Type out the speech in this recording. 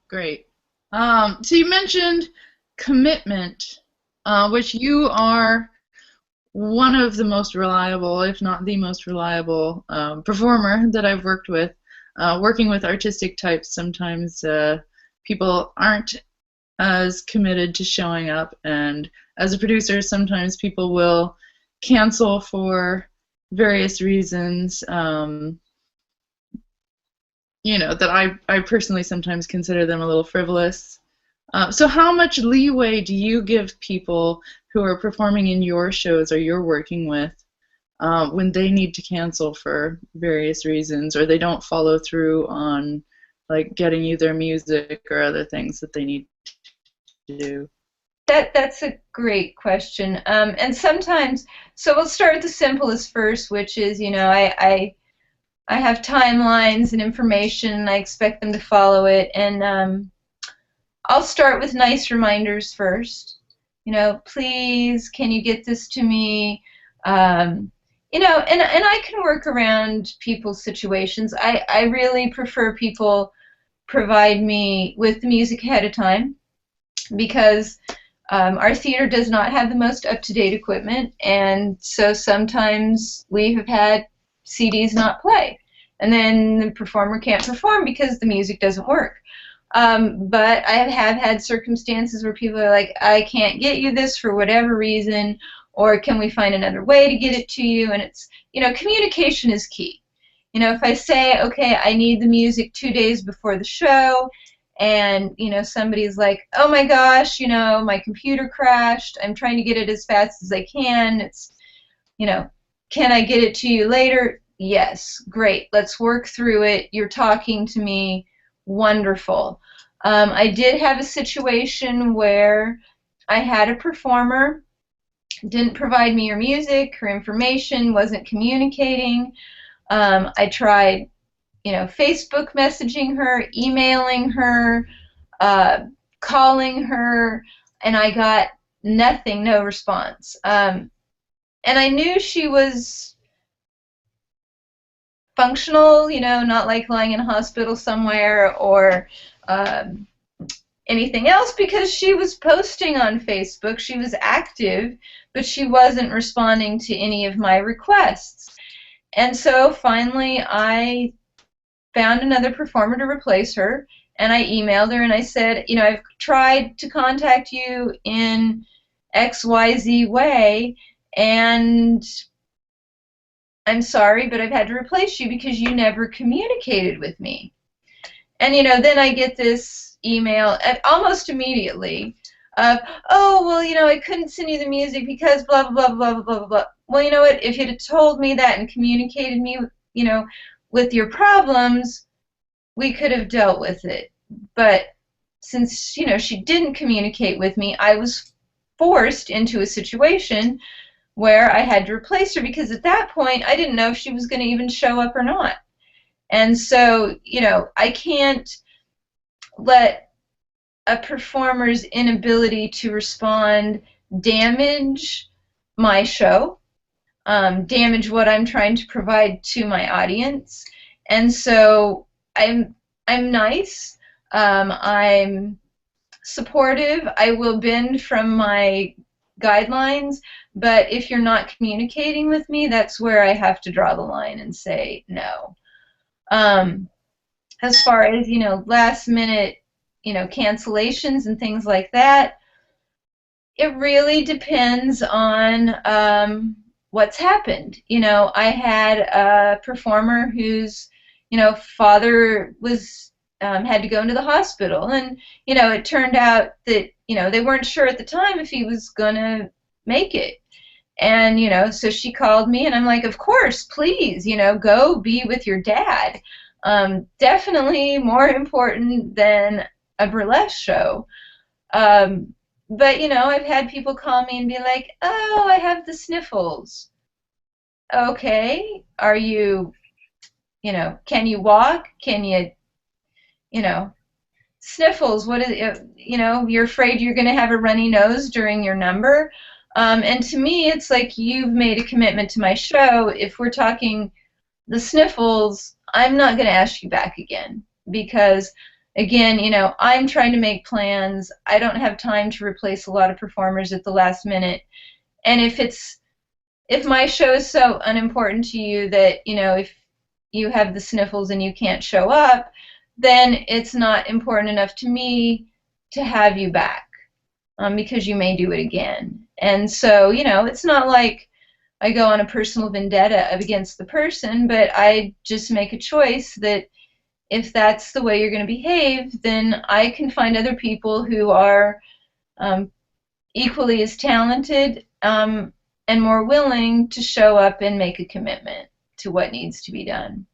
Great. So you mentioned commitment, which you are one of the most reliable, if not the most reliable, performer that I've worked with. Working with artistic types, sometimes people aren't as committed to showing up, and as a producer, sometimes people will cancel for various reasons. That I personally sometimes consider them a little frivolous. So how much leeway do you give people who are performing in your shows or you're working with when they need to cancel for various reasons, or they don't follow through on like getting you their music or other things that they need to do? That's a great question. And sometimes, so we'll start with the simplest first, which is, I have timelines and information, and I expect them to follow it. And I'll start with nice reminders first. Please, can you get this to me? And I can work around people's situations. I really prefer people provide me with the music ahead of time because our theater does not have the most up-to-date equipment, and so sometimes we have had CDs not play, and then the performer can't perform because the music doesn't work. But I have had circumstances where people are like, I can't get you this for whatever reason, or can we find another way to get it to you? And it's, communication is key. If I say, okay, I need the music 2 days before the show, and, somebody's like, oh my gosh, my computer crashed, I'm trying to get it as fast as I can, it's, can I get it to you later? Yes, great, let's work through it, you're talking to me, wonderful. I did have a situation where I had a performer, didn't provide me her music, her information, wasn't communicating. I tried, Facebook messaging her, emailing her, calling her, and I got nothing, no response. And I knew she was functional, not like lying in a hospital somewhere or anything else, because she was posting on Facebook, she was active, but she wasn't responding to any of my requests. And so finally I found another performer to replace her, and I emailed her and I said, I've tried to contact you in XYZ way, and I'm sorry, but I've had to replace you because you never communicated with me. And then I get this email almost immediately of, oh, well, I couldn't send you the music because blah, blah, blah, blah, blah, blah, blah. Well, you know what, if you'd have told me that and communicated me, with your problems, we could have dealt with it. But since, she didn't communicate with me, I was forced into a situation where I had to replace her, because at that point I didn't know if she was going to even show up or not. And so, I can't let a performer's inability to respond damage my show, damage what I'm trying to provide to my audience. And so I'm nice, I'm supportive, I will bend from my guidelines, but if you're not communicating with me, that's where I have to draw the line and say no. As far as, last minute, cancellations and things like that, it really depends on what's happened. I had a performer whose, father was had to go into the hospital, and it turned out that they weren't sure at the time if he was gonna make it. And so she called me, and I'm like, of course, please, go be with your dad. Definitely more important than a burlesque show. But I've had people call me and be like, oh, I have the sniffles. Okay, are you, can you walk? Can you, sniffles, what is it? You're afraid you're going to have a runny nose during your number? And to me, it's like, you've made a commitment to my show. If we're talking the sniffles, I'm not going to ask you back again, because again, I'm trying to make plans. I don't have time to replace a lot of performers at the last minute. And if my show is so unimportant to you that, if you have the sniffles and you can't show up, then it's not important enough to me to have you back, because you may do it again. And so, it's not like I go on a personal vendetta against the person, but I just make a choice that if that's the way you're going to behave, then I can find other people who are equally as talented and more willing to show up and make a commitment to what needs to be done.